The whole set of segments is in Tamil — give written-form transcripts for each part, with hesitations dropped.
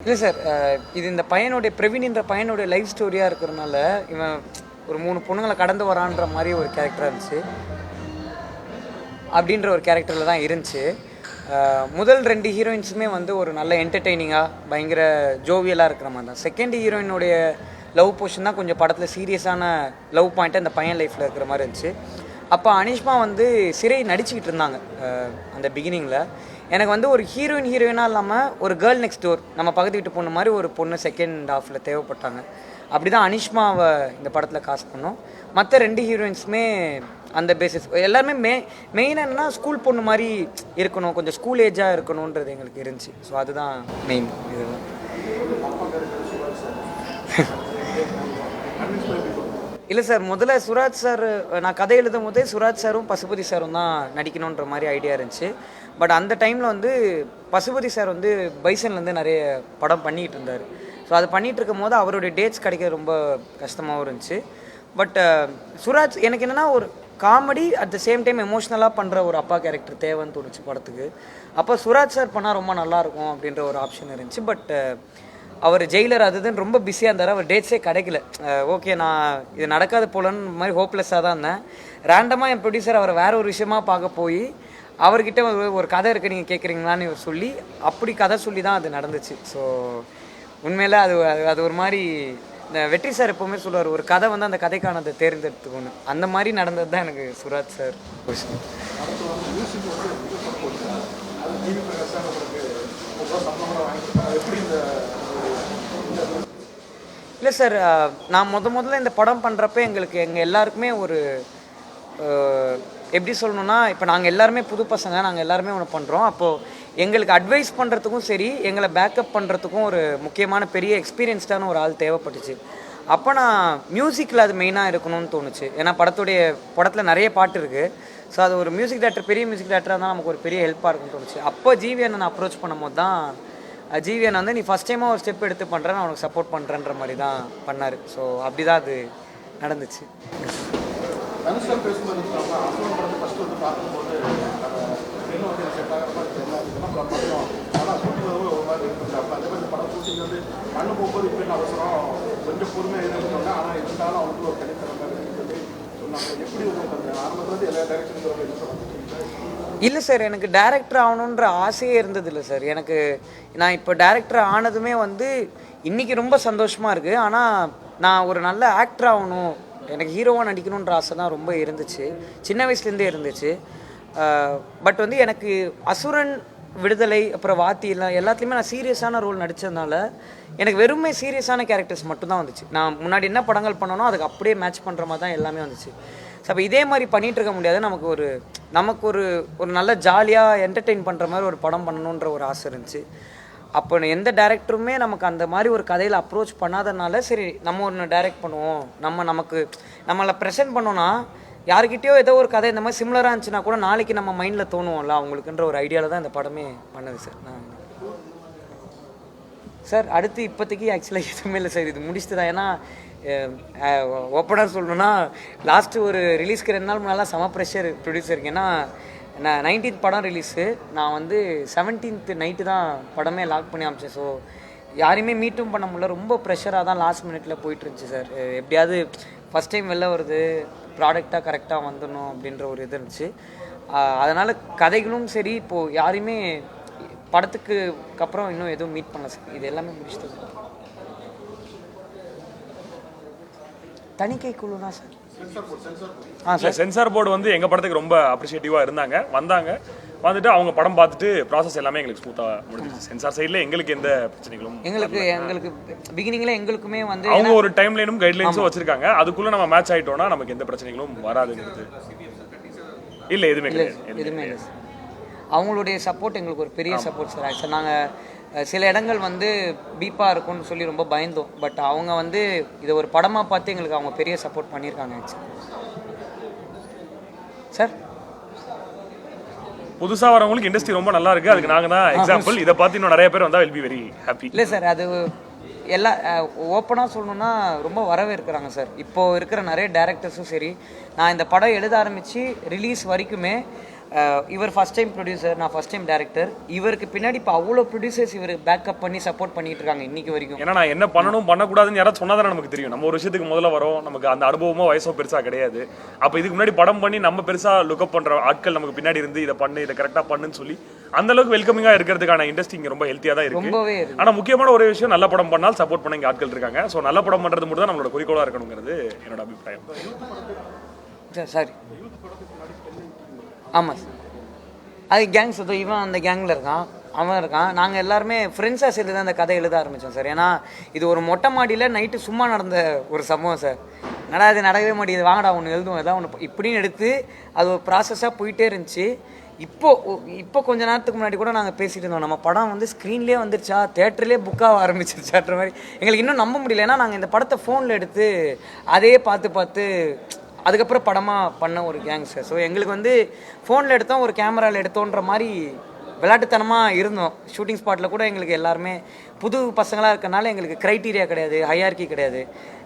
இல்லை சார், இது இந்த பையனுடைய பிரவீன்ன்ற பையனுடைய லைஃப் ஸ்டோரியாக இருக்கிறதுனால இவன் ஒரு 3 பொண்ணுங்களை கடந்து வரான்ற மாதிரி ஒரு கேரக்டராக இருந்துச்சு. அப்படின்ற ஒரு கேரக்டரில் தான் இருந்துச்சு. முதல் 2 ஹீரோயின்ஸுமே வந்து ஒரு நல்ல என்டர்டெய்னிங்காக பயங்கர ஜோவியலாக இருக்கிற மாதிரி தான். செகண்ட் ஹீரோயினுடைய லவ் போர்ஷன் தான் கொஞ்சம் படத்தில் சீரியஸான லவ் பாயிண்ட்டு அந்த பையன் லைஃப்பில் இருக்கிற மாதிரி இருந்துச்சு. அப்போ அனிஷ்மா வந்து சிறை நடிச்சுக்கிட்டு இருந்தாங்க அந்த பிகினிங்கில். எனக்கு வந்து ஒரு ஹீரோயினாக இல்லாமல் ஒரு கேர்ள் நெக்ஸ்ட் டோர் நம்ம பக்கத்து வீட்டு பொண்ணு மாதிரி ஒரு பொண்ணு செகண்ட் ஹாஃபில் தேவைப்பட்டாங்க. அப்படி தான் அனிஷ்மாவை இந்த படத்தில் காஸ்ட் பண்ணோம். மற்ற 2 ஹீரோயின்ஸுமே அந்த பேசிஸ் எல்லாருமே மெயின் என்னன்னா ஸ்கூல் பொண்ணு மாதிரி இருக்கணும், கொஞ்சம் ஸ்கூல் ஏஜாக இருக்கணுன்றது எங்களுக்கு இருந்துச்சு. ஸோ அதுதான் மெயின் இதுதான். இல்லை சார், முதல்ல சுராஜ் சார் நான் கதை எழுதும் போதே சுராஜ் சாரும் பசுபதி சாரும் தான் நடிக்கணுன்ற மாதிரி ஐடியா இருந்துச்சு. பட் அந்த டைமில் வந்து பசுபதி சார் வந்து பைசன்லேருந்து நிறைய படம் பண்ணிகிட்டு இருந்தார். ஸோ அது பண்ணிகிட்டு இருக்கும் போது அவருடைய டேட்ஸ் கிடைக்க ரொம்ப கஷ்டமாகவும் இருந்துச்சு. பட் சுராஜ் எனக்கு என்னென்னா ஒரு comedy at the same time எமோஷ்னலாக பண்ணுற ஒரு அப்பா கேரக்டர் தேவைன்னு தோணுச்சு படத்துக்கு. அப்போ சுராஜ் சார் பண்ணால் ரொம்ப நல்லாயிருக்கும் அப்படின்ற ஒரு ஆப்ஷன் இருந்துச்சு. பட் அவர் ஜெயிலர் அதுதான் ரொம்ப பிஸியாக இருந்தார், அவர் டேட்ஸே கிடைக்கல. ஓகே, நான் இது நடக்காது போலன்னு மாதிரி ஹோப்லெஸ்ஸாக தான் இருந்தேன். ரேண்டமாக என் ப்ரொடியூசர் அவரை வேற ஒரு விஷயமா பார்க்க போய் அவர்கிட்ட ஒரு கதை இருக்குது நீங்கள் கேட்குறீங்களான்னு இவர் சொல்லி அப்படி கதை சொல்லி தான் அது நடந்துச்சு. ஸோ உண்மையில் அது ஒரு மாதிரி இந்த வெற்றி சார் எப்போவுமே சொல்லுவார், ஒரு கதை வந்து அந்த கதைக்கானதை தேர்ந்தெடுத்துக்கணும். அந்த மாதிரி நடந்தது தான் எனக்கு சுராஜ் சார் கொஸ்டின். இல்லை சார், நான் முதல்ல இந்த படம் பண்ணுறப்ப எங்கள் எல்லாருக்குமே ஒரு எப்படி சொல்லணுன்னா, இப்போ நாங்கள் எல்லாருமே புது பசங்க, நாங்கள் எல்லாருமே ஒன்று பண்ணுறோம். அப்போது எங்களுக்கு அட்வைஸ் பண்ணுறதுக்கும் சரி, எங்களை பேக்கப் பண்ணுறதுக்கும் ஒரு முக்கியமான பெரிய எக்ஸ்பீரியன்ஸ்டான ஒரு ஆள் தேவைப்பட்டுச்சு. அப்போ நான் மியூசிக்கில் அது மெயினாக இருக்கணும்னு தோணுச்சு. ஏன்னா படத்தில் நிறைய பாட்டு இருக்குது. ஸோ அது ஒரு மியூசிக் டேரக்டர், பெரிய மியூசிக் டேரக்டராக இருந்தால் நமக்கு ஒரு பெரிய ஹெல்ப்பாக இருக்கும்னு தோணுச்சு. அப்போ ஜிவி நான் அப்ரோச் பண்ணும்போது தான் ஜிவி வந்து நீ ஃபஸ்ட் டைமாக ஒரு ஸ்டெப் எடுத்து பண்ணுறேன், நான் உனக்கு சப்போர்ட் பண்ணுறேன்ற மாதிரி தான் பண்ணார். ஸோ அப்படி தான் அது நடந்துச்சு. இல்லை சார், எனக்கு டேரக்டர் ஆகணுன்ற ஆசையே இருந்தது இல்லை சார். நான் இப்போ டேரக்டர் ஆனதுமே வந்து இன்றைக்கி ரொம்ப சந்தோஷமாக இருக்குது. ஆனால் நான் ஒரு நல்ல ஆக்டர் ஆகணும், எனக்கு ஹீரோவாக நடிக்கணுன்ற ஆசை தான் ரொம்ப இருந்துச்சு, சின்ன வயசுலேருந்தே இருந்துச்சு. பட் வந்து எனக்கு அசுரன், விடுதலை, அப்புறம் வாத்தி எல்லாத்துலேயுமே நான் சீரியஸான ரோல் நடித்ததுனால எனக்கு வெறுமே சீரியஸான கேரக்டர்ஸ் மட்டும்தான் வந்துச்சு. நான் முன்னாடி என்ன படங்கள் பண்ணனோ அதுக்கு அப்படியே மேட்ச் பண்ணுற மாதிரி தான் எல்லாமே வந்துச்சு. ஸோ அப்போ இதே மாதிரி பண்ணிகிட்டு இருக்க முடியாது. நமக்கு ஒரு நல்ல ஜாலியாக என்டர்டெயின் பண்ணுற மாதிரி ஒரு படம் பண்ணணுன்ற ஒரு ஆசை இருந்துச்சு. அப்போ எந்த டேரக்டருமே நமக்கு அந்த மாதிரி ஒரு கதையில் அப்ரோச் பண்ணாதனால சரி நம்ம ஒன்று டைரக்ட் பண்ணுவோம், நம்மளை ப்ரெசென்ட் பண்ணோன்னா யாருக்கிட்டேயோ ஏதோ ஒரு கதை இந்த மாதிரி சிமிலராக இருந்துச்சுன்னா கூட நாளைக்கு நம்ம மைண்டில் தோணுவோம்ல அவங்களுக்குன்ற ஒரு ஐடியாவில் தான் இந்த படமே பண்ணது சார். சார் அடுத்து இப்போதைக்கு ஆக்சுவலாக எதுவுமே இல்லை சார், இது முடிச்சுட்டு தான். ஏன்னா ஓப்பனாக சொல்லணுன்னா லாஸ்ட்டு ஒரு ரிலீஸ்க்கு 2 நாள் முன்னாலாம் செம ப்ரெஷர் ப்ரொடியூசருக்கு. ஏன்னா நான் 19th படம் ரிலீஸு, நான் வந்து 17th நைட்டு தான் படமே லாக் பண்ணி அமைச்சேன். ஸோ யாரையுமே மீட்டும் பண்ண முடியல, ரொம்ப ப்ரெஷராக தான் லாஸ்ட் மினிட்டில் போயிட்டுருந்துச்சு சார். எப்படியாவது ஃபஸ்ட் டைம் வெளில வருது, ப்ராடக்டாக கரெக்டாக வந்துடணும் அப்படின்ற ஒரு இது இருந்துச்சு. அதனால் கதைகளும் சரி, இப்போது யாரையுமே படத்துக்கு அப்புறம் இன்னும் எதுவும் மீட் பண்ணல சார். இது எல்லாமே முடிச்சுட்டு தணிக்கை குழுனா சார். சார் சென்சார் போர்டு வந்து எங்கள் படத்துக்கு ரொம்ப அப்ரிஷியேட்டிவாக வந்துட்டு அவங்க படம் பார்த்துட்டு ப்ராசஸ் எல்லாமே எங்களுக்கு ஸ்மூத்தாக முடிஞ்சிச்சு. சென்சார் சைடில் எங்களுக்கு எந்த பிரச்சனைகளும் எங்களுக்கு பிகினிங்கில் எங்களுக்குமே வந்து அவங்க ஒரு டைம் லைனும் கைட்லைன்ஸும் வச்சுருக்காங்க. அதுக்குள்ளே நம்ம மேட்ச் ஆகிட்டோம்னா நமக்கு எந்த பிரச்சனைகளும் வராதுங்கிறது இல்லை, எதுவுமே இல்லை சார். அவங்களுடைய சப்போர்ட் எங்களுக்கு ஒரு பெரிய சப்போர்ட் சார். ஆக்சுவலாக நாங்கள் சில இடங்கள் வந்து பீப்பாக இருக்கும்னு சொல்லி ரொம்ப பயந்தோம். பட் அவங்க வந்து இதை ஒரு படமாக பார்த்து எங்களுக்கு அவங்க பெரிய சப்போர்ட் பண்ணியிருக்காங்க ஆக்சுவலி சார். புதுசாக வரவங்களுக்கு இண்டஸ்ட்ரி ரொம்ப நல்லா இருக்குது, அதுக்கு நாங்கள் தான் எக்ஸாம்பிள். இதை பார்த்து இன்னும் நிறைய பேர் வந்தால் வில் பி வெரி ஹாப்பி. இல்லை சார், அது ஓப்பனாக சொல்லணுன்னா ரொம்ப வரவேற்கிறாங்க சார். இப்போது இருக்கிற நிறைய டேரக்டர்ஸும் சரி, நான் இந்த படம் எழுத ஆரம்பித்து ரிலீஸ் வரைக்குமே இவர் ஃபஸ்ட் டைம் ப்ரொடியூசர், நான் ஃபஸ்ட் டைம் டேரக்டர். இவருக்கு பின்னாடி இப்போ அவ்வளோ ப்ரொடியூசர்ஸ் இவர் பேக்கப் பண்ணி சப்போர்ட் பண்ணிட்டு இருக்காங்க இன்னைக்கு வரைக்கும். ஏன்னா நான் என்ன பண்ணணும் பண்ணக்கூடாதுன்னு யாராவது சொன்னாதானே நமக்கு தெரியும். நம்ம ஒரு விஷயத்துக்கு முதல்ல வரோம், நமக்கு அந்த அனுபவமோ வயசோ பெருசாக கிடையாது. அப்போ இதுக்கு முன்னாடி படம் பண்ணி நம்ம பெருசாக லுக்கப் பண்ணுற ஆட்கள் நமக்கு பின்னாடி இருந்து இதை பண்ணு, இதை கரெக்டாக பண்ணுன்னு சொல்லி அந்த அளவுக்கு வெல்கமிங்காக இருக்கிறதுக்கான இண்டஸ்ட்ரி இங்கே ரொம்ப ஹெல்த்தியாக தான் இருக்கு. ரொம்பவே ஆனால் முக்கியமான ஒரு விஷயம், நல்ல படம் பண்ணால் சப்போர்ட் பண்ண இங்கே ஆட்கள் இருக்காங்க. ஸோ நல்ல படம் பண்ணுறது மட்டும் தான் நம்மளோட குறிக்கோளாக இருக்கணுங்கிறது என்னோட அபிப்பிராயம். சாரி, ஆமாம் சார். அது கேங்ஸ் இவன் அந்த கேங்கில் இருக்கான், அவன் இருக்கான். நாங்கள் எல்லாருமே ஃப்ரெண்ட்ஸாக சேர்ந்து தான் அந்த கதை எழுத ஆரம்பித்தோம் சார். ஏன்னா இது ஒரு மொட்டை மாடியில் நைட்டு சும்மா நடந்த ஒரு சம்பவம் சார். அது நடக்கவே மாட்டேங்குது, வாங்கடா ஒன்று எழுதுவோம், எதாவது ஒன்று இப்படின்னு எடுத்து அது ஒரு ப்ராசஸாக போயிட்டே இருந்துச்சு. இப்போ கொஞ்ச நேரத்துக்கு முன்னாடி கூட நாங்கள் பேசிகிட்டு இருந்தோம், நம்ம படம் வந்து ஸ்க்ரீன்லேயே வந்துருச்சா, தேட்டர்லேயே புக்காக ஆரம்பிச்சிருச்சான்ற மாதிரி. எங்களுக்கு இன்னும் நம்ப முடியல. ஏன்னா நாங்கள் இந்த படத்தை ஃபோனில் எடுத்து அதையே பார்த்து அதுக்கப்புறம் படமாக பண்ண ஒரு கேங் சார். ஸோ எங்களுக்கு வந்து ஃபோனில் எடுத்தோம், ஒரு கேமராவில் எடுத்தோன்ற மாதிரி விளையாட்டுத்தனமாக இருந்தோம். ஷூட்டிங் ஸ்பாட்டில் கூட எங்களுக்கு எல்லாருமே புது பசங்களாக இருக்கனால எங்களுக்கு க்ரைட்டீரியா கிடையாது, ஹையார்கி கிடையாது.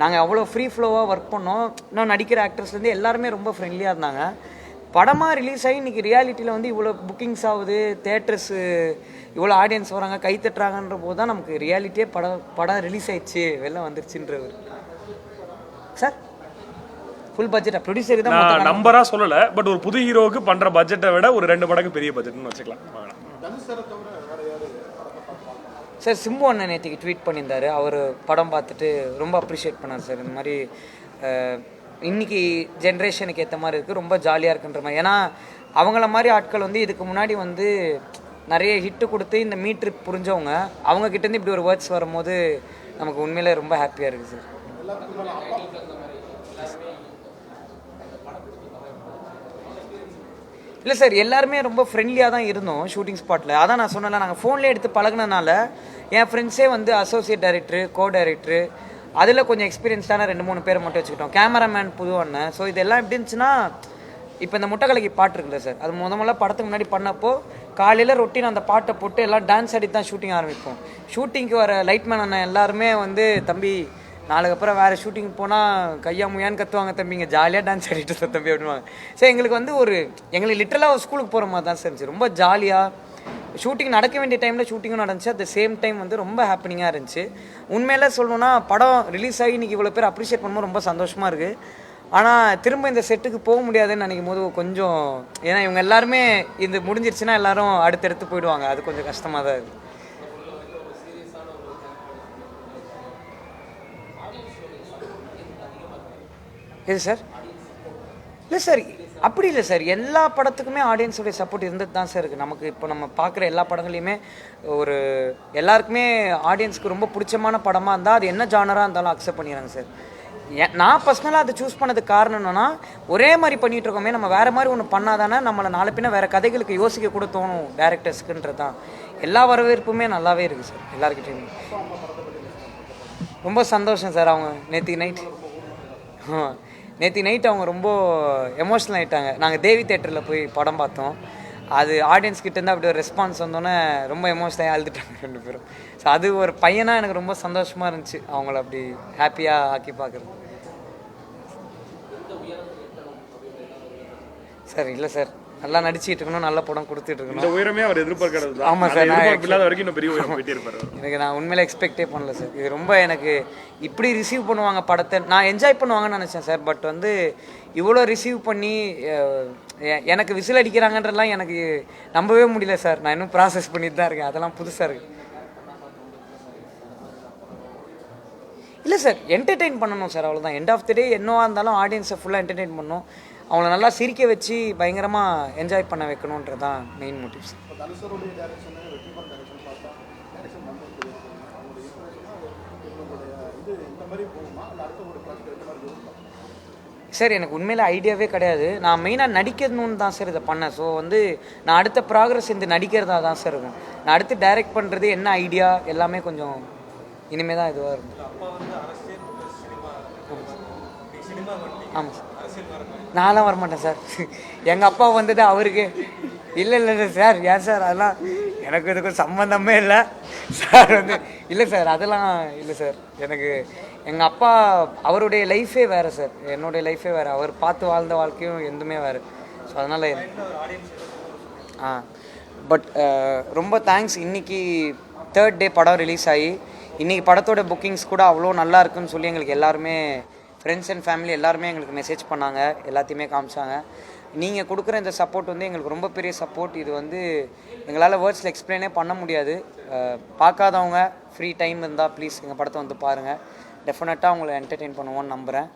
நாங்கள் அவ்வளோ ஃப்ரீ ஃப்ளோவாக ஒர்க் பண்ணோம். இன்னும் நடிக்கிற ஆக்டர்ஸ்லேருந்து எல்லாருமே ரொம்ப ஃப்ரெண்ட்லியாக இருந்தாங்க. படமாக ரிலீஸ் ஆகி இன்றைக்கி ரியாலிட்டியில் வந்து இவ்வளோ புக்கிங்ஸ் ஆகுது, தேட்டர்ஸு இவ்வளோ ஆடியன்ஸ் வராங்க, கை தட்டுறாங்கன்ற போது தான் நமக்கு ரியாலிட்டியே படம் ரிலீஸ் ஆயிடுச்சு, வெளில வந்துருச்சுன்றது. சார் ஃபுல் பட்ஜெட்டா ப்ரொடியூசர் தான் நான் நம்பரா சொல்லல, பட் ஒரு புது ஹீரோவுக்கு பண்ற பட்ஜெட்டை விட ஒரு 2 மடங்கு பெரிய பட்ஜெட்னு வச்சுக்கலாம். சார் சிம்பு அண்ணன் நேற்றுக்கு ட்வீட் பண்ணியிருந்தாரு. அவர் படம் பார்த்துட்டு ரொம்ப அப்ரிஷியேட் பண்ணார் சார். இந்த மாதிரி இன்னைக்கு ஜென்ரேஷனுக்கு ஏற்ற மாதிரி இருக்குது, ரொம்ப ஜாலியாக இருக்குன்ற மாதிரி. ஏன்னா அவங்கள மாதிரி ஆட்கள் வந்து இதுக்கு முன்னாடி வந்து நிறைய ஹிட்டு கொடுத்து இந்த மீட்ரு புரிஞ்சவங்க, அவங்க கிட்டேருந்து இப்படி ஒரு வேர்ட்ஸ் வரும்போது நமக்கு உண்மையிலே ரொம்ப ஹாப்பியாக இருக்குது சார். இல்லை சார், எல்லாருமே ரொம்ப ஃப்ரெண்ட்லியாக தான் இருந்தோம் ஷூட்டிங் ஸ்பாட்டில். அதான் நான் சொன்னல, நாங்கள் ஃபோன்லேயே எடுத்து பழகினனால என் ஃப்ரெண்ட்ஸே வந்து அசோசியேட் டைரக்டரு, கோ டைரக்டரு, அதில் கொஞ்சம் எக்ஸ்பீரியன்ஸான 2-3 பேரை மட்டும் வச்சுக்கிட்டோம். கேமராமேன் புது அண்ணன். ஸோ இதெல்லாம் எப்படி இருந்துச்சுன்னா, இப்போ இந்த முட்டைக்கலைக்கு பாட்டு இருக்குல்ல சார், அது முதல்ல படத்துக்கு முன்னாடி பண்ணப்போ காலையில் ரொட்டீன் அந்த பாட்டை போட்டு எல்லாம் டான்ஸ் ஆடி தான் ஷூட்டிங் ஆரம்பிப்போம். ஷூட்டிங்க்கு வர லைட்மேன் அண்ணன் எல்லாருமே வந்து, தம்பி நாளைக்கு அப்புறம் வேறு ஷூட்டிங் போனால் கையா முயான்னு கற்றுவாங்க தம்பிங்க, ஜாலியாக டான்ஸ் ஆடிட்டு சார் தம்பி அப்படின்வாங்க. ஸோ எங்களுக்கு வந்து எங்களுக்கு லிட்டரலாக ஒரு ஸ்கூலுக்கு போகிற மாதிரி தான் சார் இருந்துச்சு. ரொம்ப ஜாலியாக ஷூட்டிங் நடக்க வேண்டிய டைமில் ஷூட்டிங்கும் நடந்துச்சு. அட் த சேம் டைம் வந்து ரொம்ப ஹாப்பினிங்காக இருந்துச்சு. உண்மையில சொல்லணும்னா படம் ரிலீஸ் ஆகி இன்றைக்கி இவ்வளோ பேர் அப்ரிஷியேட் பண்ணும்போது ரொம்ப சந்தோஷமாக இருக்குது. ஆனால் திரும்ப இந்த செட்டுக்கு போக முடியாதுன்னு நினைக்கும் போது கொஞ்சம், ஏன்னா இவங்க எல்லாருமே இது முடிஞ்சிருச்சுன்னா எல்லாரும் அடுத்தடுத்து போயிடுவாங்க, அது கொஞ்சம் கஷ்டமாக தான் இருக்குது. எது சார்? இல்லை சார், அப்படி இல்லை சார். எல்லா படத்துக்குமே ஆடியன்ஸோடைய சப்போர்ட் இருந்துட்டு தான் சார் இருக்குது. நமக்கு இப்போ நம்ம பார்க்குற எல்லா படங்களையுமே எல்லாருக்குமே ஆடியன்ஸுக்கு ரொம்ப பிடிச்சமான படமாக இருந்தால் அது என்ன ஜானராக இருந்தாலும் அக்செப்ட் பண்ணிடுறாங்க சார். நான் பர்சனலாக அதை சூஸ் பண்ணதுக்கு காரணம் என்னன்னா, ஒரே மாதிரி பண்ணிகிட்டு இருக்கோமே, நம்ம வேறு மாதிரி ஒன்று பண்ணாதானே நம்மளை நாளை பின்ன வேறு கதைகளுக்கு யோசிக்க கூட தோணும் டேரக்டர்ஸ்க்குன்றது தான். எல்லா வரவேற்புமே நல்லாவே இருக்குது சார் எல்லாருக்கிட்டையுமே. ரொம்ப சந்தோஷம் சார். அவங்க நேற்று நைட் அவங்க ரொம்ப எமோஷ்னல் ஆகிட்டாங்க. நாங்கள் தேவி தேட்டரில் போய் படம் பார்த்தோம். அது ஆடியன்ஸ் கிட்டேருந்து அப்படி ஒரு ரெஸ்பான்ஸ் வந்தோன்னே ரொம்ப எமோஷனலாக அழுதுட்டாங்க 2 பேரும். ஸோ அது ஒரு பையனாக எனக்கு ரொம்ப சந்தோஷமாக இருந்துச்சு அவங்கள அப்படி ஹாப்பியாக ஆக்கி பார்க்குறது. சார் இல்லை சார், நல்லா நடிச்சிட்டு இருக்கணும், நல்ல படம் கொடுத்துட்டு இருக்கணும். இந்த உயரமே அவர் எதிர்பார்க்கறது. ஆமாம் சார், நான் இல்லாத வரைக்கும் இன்னும் பெரிய உயரம் போயிட்டே இருப்பாரு. எனக்கு நான் உண்மையில எக்ஸ்பெக்டே பண்ணல சார். இது ரொம்ப எனக்கு இப்படி ரிசீவ் பண்ணுவாங்க படத்தை நான் என்ஜாய் பண்ணுவாங்கன்னு நினச்சேன் சார். பட் வந்து இவ்வளோ ரிசீவ் பண்ணி எனக்கு விசில் அடிக்கிறாங்கன்றலாம் எனக்கு நம்பவே முடியல சார். நான் இன்னும் ப்ராசஸ் பண்ணிட்டு தான் இருக்கேன். அதெல்லாம் புதுசாக இருக்குது. இல்லை சார், என்டர்டெயின் பண்ணணும் சார், அவ்வளோதான். எண்ட் ஆஃப் த டே என்னவா இருந்தாலும் ஆடியன்ஸை ஃபுல்லாக என்டர்டெயின் பண்ணணும், அவங்கள நல்லா சிரிக்க வச்சு பயங்கரமாக என்ஜாய் பண்ண வைக்கணுன்றது தான் மெயின் மோட்டிவ்ஸ். சார் எனக்கு உண்மையில் ஐடியாவே கிடையாது. நான் மெயினாக நடிக்கணும்னு தான் சார் இதை பண்ணேன். ஸோ வந்து நான் அடுத்த ப்ராக்ரஸ் இந்த நடிக்கிறதா தான் சார் இருக்கும். நான் அடுத்து டைரக்ட் பண்ணுறது என்ன ஐடியா எல்லாமே கொஞ்சம் இனிமேல் தான் இதுவாக இருக்கும். ஆமாம் சார், நான்லாம் வரமாட்டேன் சார். எங்கள் அப்பா வந்தது அவருக்கு இல்லை சார், ஏன் சார் அதெல்லாம் எனக்கு இதுக்கு சம்மந்தமே இல்லை சார். வந்து இல்லை சார், அதெல்லாம் இல்லை சார். எனக்கு எங்கள் அப்பா அவருடைய லைஃபே வேறு சார், என்னுடைய லைஃபே வேறு. அவர் பார்த்து வாழ்ந்த வாழ்க்கையும் எதுவுமே வேறு. ஸோ அதனால் பட் ரொம்ப தேங்க்ஸ். இன்றைக்கி 3rd டே படம் ரிலீஸ் ஆகி இன்றைக்கி படத்தோட புக்கிங்ஸ் கூட அவ்வளோ நல்லா இருக்குன்னு சொல்லி எங்களுக்கு எல்லாருமே ஃப்ரெண்ட்ஸ் அண்ட் ஃபேமிலி எல்லாருமே எங்களுக்கு மெசேஜ் பண்ணாங்க, எல்லாத்தையுமே காமிச்சாங்க. நீங்கள் கொடுக்குற இந்த சப்போர்ட் வந்து எங்களுக்கு ரொம்ப பெரிய சப்போர்ட். இது வந்து எங்களால் வேர்ட்ஸில் எக்ஸ்பிளைனே பண்ண முடியாது. பார்க்காதவங்க ஃப்ரீ டைம் இருந்தால் ப்ளீஸ் எங்கள் படத்தை வந்து பாருங்கள். டெஃபினட்டாக உங்களை என்டர்டெயின் பண்ணுவோன்னு நம்புகிறேன்.